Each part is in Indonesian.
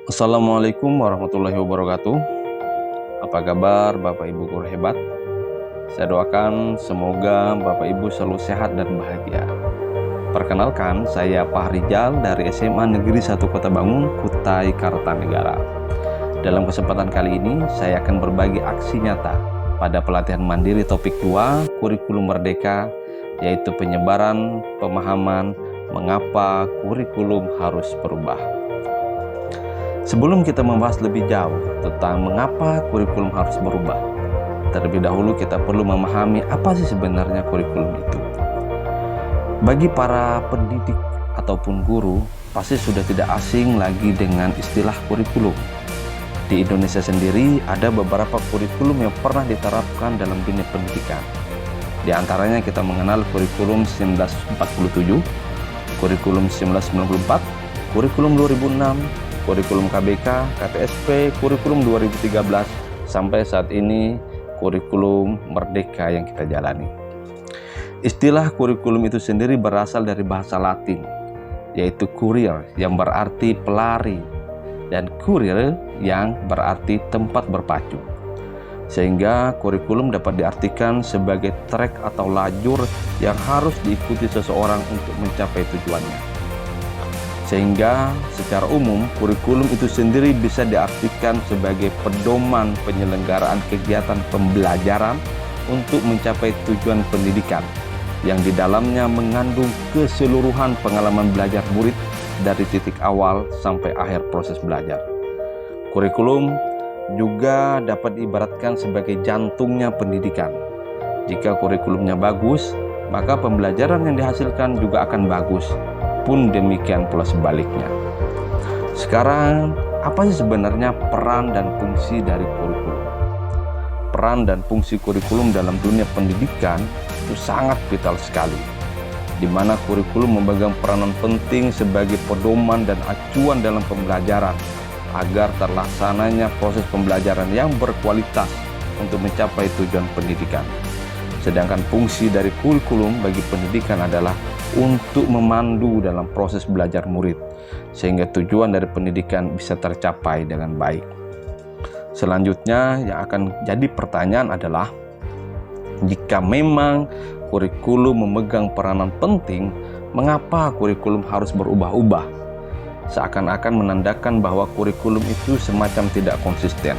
Assalamualaikum warahmatullahi wabarakatuh. Apa kabar Bapak Ibu guru hebat? Saya doakan semoga Bapak Ibu selalu sehat dan bahagia. Perkenalkan, saya Pak Rijal dari SMA Negeri 1 Kota Bangun, Kutai Kartanegara. Dalam kesempatan kali ini, saya akan berbagi aksi nyata pada pelatihan mandiri topik 2 Kurikulum Merdeka, yaitu penyebaran pemahaman mengapa kurikulum harus berubah. Sebelum kita membahas lebih jauh tentang mengapa kurikulum harus berubah, terlebih dahulu kita perlu memahami apa sih sebenarnya kurikulum itu. Bagi para pendidik ataupun guru, pasti sudah tidak asing lagi dengan istilah kurikulum. Di Indonesia sendiri ada beberapa kurikulum yang pernah diterapkan dalam dunia pendidikan. Di antaranya kita mengenal kurikulum 1947, kurikulum 1994, kurikulum 2006, kurikulum KBK, KTSP, kurikulum 2013, sampai saat ini kurikulum Merdeka yang kita jalani. Istilah kurikulum itu sendiri berasal dari bahasa Latin, yaitu kurir yang berarti pelari, dan kurir yang berarti tempat berpacu. Sehingga kurikulum dapat diartikan sebagai trek atau lajur yang harus diikuti seseorang untuk mencapai tujuannya. Sehingga secara umum kurikulum itu sendiri bisa diartikan sebagai pedoman penyelenggaraan kegiatan pembelajaran untuk mencapai tujuan pendidikan yang di dalamnya mengandung keseluruhan pengalaman belajar murid dari titik awal sampai akhir proses belajar. Kurikulum juga dapat diibaratkan sebagai jantungnya pendidikan. Jika kurikulumnya bagus, maka pembelajaran yang dihasilkan juga akan bagus. Pun demikian pula sebaliknya. Sekarang, apa sih sebenarnya peran dan fungsi dari kurikulum? Peran dan fungsi kurikulum dalam dunia pendidikan itu sangat vital sekali, di mana kurikulum memegang peranan penting sebagai pedoman dan acuan dalam pembelajaran agar terlaksananya proses pembelajaran yang berkualitas untuk mencapai tujuan pendidikan. Sedangkan fungsi dari kurikulum bagi pendidikan adalah untuk memandu dalam proses belajar murid, sehingga tujuan dari pendidikan bisa tercapai dengan baik. Selanjutnya yang akan jadi pertanyaan adalah, jika memang kurikulum memegang peranan penting, mengapa kurikulum harus berubah-ubah? Seakan-akan menandakan bahwa kurikulum itu semacam tidak konsisten.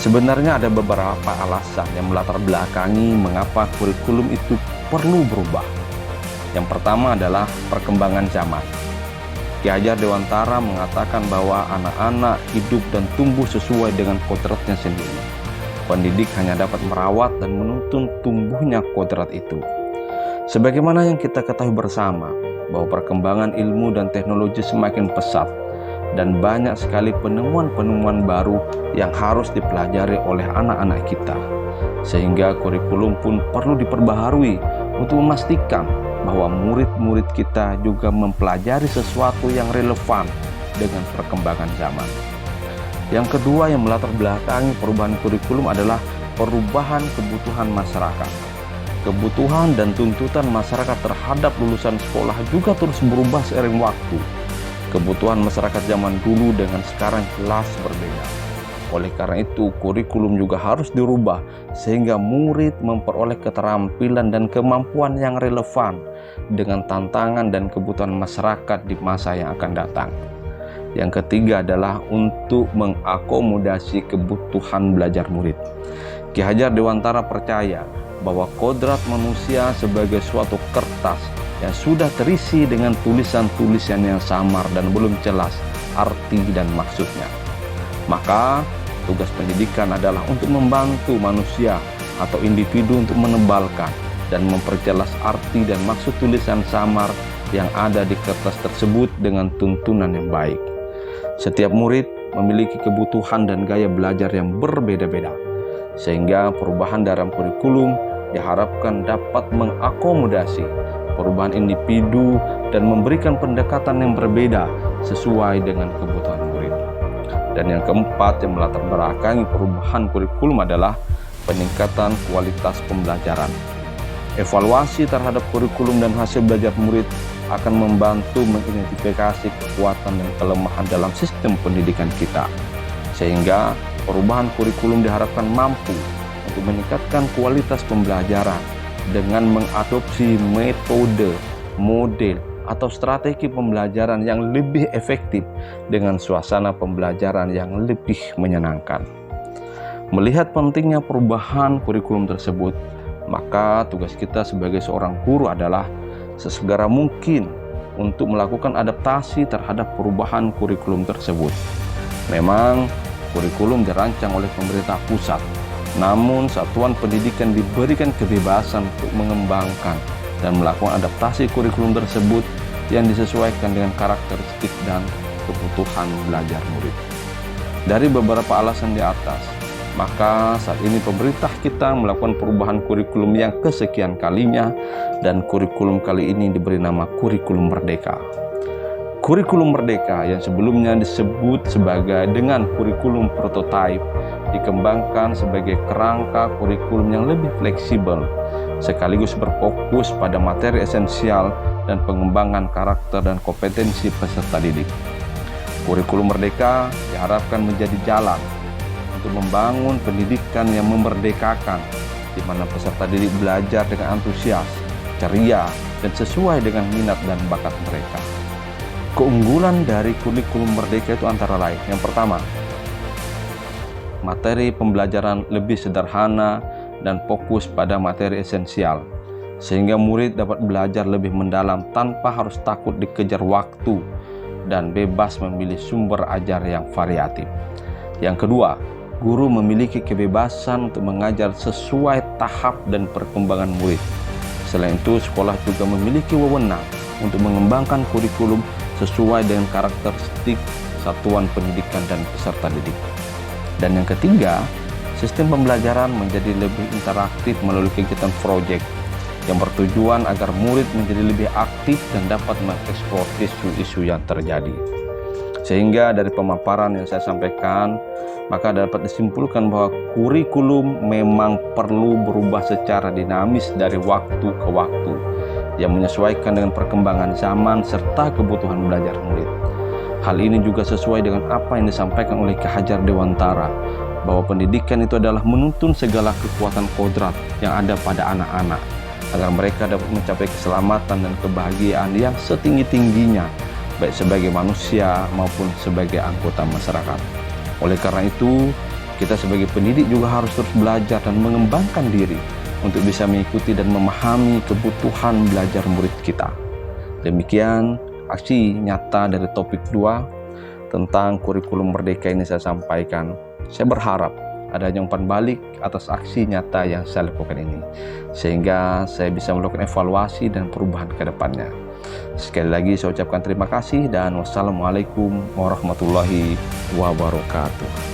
Sebenarnya ada beberapa alasan yang melatar belakangi mengapa kurikulum itu perlu berubah. Yang pertama adalah perkembangan zaman. Ki Hajar Dewantara mengatakan bahwa anak-anak hidup dan tumbuh sesuai dengan kodratnya sendiri. Pendidik hanya dapat merawat dan menuntun tumbuhnya kodrat itu. Sebagaimana yang kita ketahui bersama, bahwa perkembangan ilmu dan teknologi semakin pesat dan banyak sekali penemuan-penemuan baru yang harus dipelajari oleh anak-anak kita. Sehingga kurikulum pun perlu diperbaharui untuk memastikan bahwa murid-murid kita juga mempelajari sesuatu yang relevan dengan perkembangan zaman. Yang kedua yang melatar belakangi perubahan kurikulum adalah perubahan kebutuhan masyarakat. Kebutuhan dan tuntutan masyarakat terhadap lulusan sekolah juga terus berubah seiring waktu. Kebutuhan masyarakat zaman dulu dengan sekarang jelas berbeda. Oleh karena itu, kurikulum juga harus dirubah sehingga murid memperoleh keterampilan dan kemampuan yang relevan dengan tantangan dan kebutuhan masyarakat di masa yang akan datang. Yang ketiga adalah untuk mengakomodasi kebutuhan belajar murid. Ki Hajar Dewantara percaya bahwa kodrat manusia sebagai suatu kertas yang sudah terisi dengan tulisan-tulisan yang samar dan belum jelas arti dan maksudnya. Maka tugas pendidikan adalah untuk membantu manusia atau individu untuk menebalkan dan memperjelas arti dan maksud tulisan samar yang ada di kertas tersebut dengan tuntunan yang baik. Setiap murid memiliki kebutuhan dan gaya belajar yang berbeda-beda, sehingga perubahan dalam kurikulum diharapkan dapat mengakomodasi perubahan individu dan memberikan pendekatan yang berbeda sesuai dengan kebutuhan murid. Dan yang keempat yang melatar belakangi perubahan kurikulum adalah peningkatan kualitas pembelajaran. Evaluasi terhadap kurikulum dan hasil belajar murid akan membantu mengidentifikasi kekuatan dan kelemahan dalam sistem pendidikan kita, sehingga perubahan kurikulum diharapkan mampu untuk meningkatkan kualitas pembelajaran dengan mengadopsi metode, model, atau strategi pembelajaran yang lebih efektif dengan suasana pembelajaran yang lebih menyenangkan. Melihat pentingnya perubahan kurikulum tersebut, maka tugas kita sebagai seorang guru adalah sesegera mungkin untuk melakukan adaptasi terhadap perubahan kurikulum tersebut. Memang kurikulum dirancang oleh pemerintah pusat, namun satuan pendidikan diberikan kebebasan untuk mengembangkan dan melakukan adaptasi kurikulum tersebut yang disesuaikan dengan karakteristik dan kebutuhan belajar murid. Dari beberapa alasan di atas, maka saat ini pemerintah kita melakukan perubahan kurikulum yang kesekian kalinya, dan kurikulum kali ini diberi nama Kurikulum Merdeka. Kurikulum Merdeka yang sebelumnya disebut sebagai dengan kurikulum prototipe dikembangkan sebagai kerangka kurikulum yang lebih fleksibel, sekaligus berfokus pada materi esensial dan pengembangan karakter dan kompetensi peserta didik. Kurikulum Merdeka diharapkan menjadi jalan untuk membangun pendidikan yang memerdekakan, di mana peserta didik belajar dengan antusias, ceria, dan sesuai dengan minat dan bakat mereka. Keunggulan dari kurikulum Merdeka itu antara lain: yang pertama, materi pembelajaran lebih sederhana dan fokus pada materi esensial, sehingga murid dapat belajar lebih mendalam tanpa harus takut dikejar waktu dan bebas memilih sumber ajar yang variatif. Yang kedua, guru memiliki kebebasan untuk mengajar sesuai tahap dan perkembangan murid. Selain itu, sekolah juga memiliki wewenang untuk mengembangkan kurikulum sesuai dengan karakteristik satuan pendidikan dan peserta didik. Dan yang ketiga, sistem pembelajaran menjadi lebih interaktif melalui kegiatan proyek yang bertujuan agar murid menjadi lebih aktif dan dapat mengeksplor isu-isu yang terjadi. Sehingga dari pemaparan yang saya sampaikan, maka dapat disimpulkan bahwa kurikulum memang perlu berubah secara dinamis dari waktu ke waktu, yang menyesuaikan dengan perkembangan zaman serta kebutuhan belajar murid. Hal ini juga sesuai dengan apa yang disampaikan oleh Ki Hajar Dewantara, bahwa pendidikan itu adalah menuntun segala kekuatan kodrat yang ada pada anak-anak, agar mereka dapat mencapai keselamatan dan kebahagiaan yang setinggi-tingginya, baik sebagai manusia maupun sebagai anggota masyarakat. Oleh karena itu, kita sebagai pendidik juga harus terus belajar dan mengembangkan diri untuk bisa mengikuti dan memahami kebutuhan belajar murid kita. Demikian aksi nyata dari topik 2 tentang kurikulum merdeka ini saya sampaikan. Saya berharap adanya umpan balik atas aksi nyata yang saya lakukan ini, sehingga saya bisa melakukan evaluasi dan perubahan ke depannya. Sekali lagi saya ucapkan terima kasih dan wassalamualaikum warahmatullahi wabarakatuh.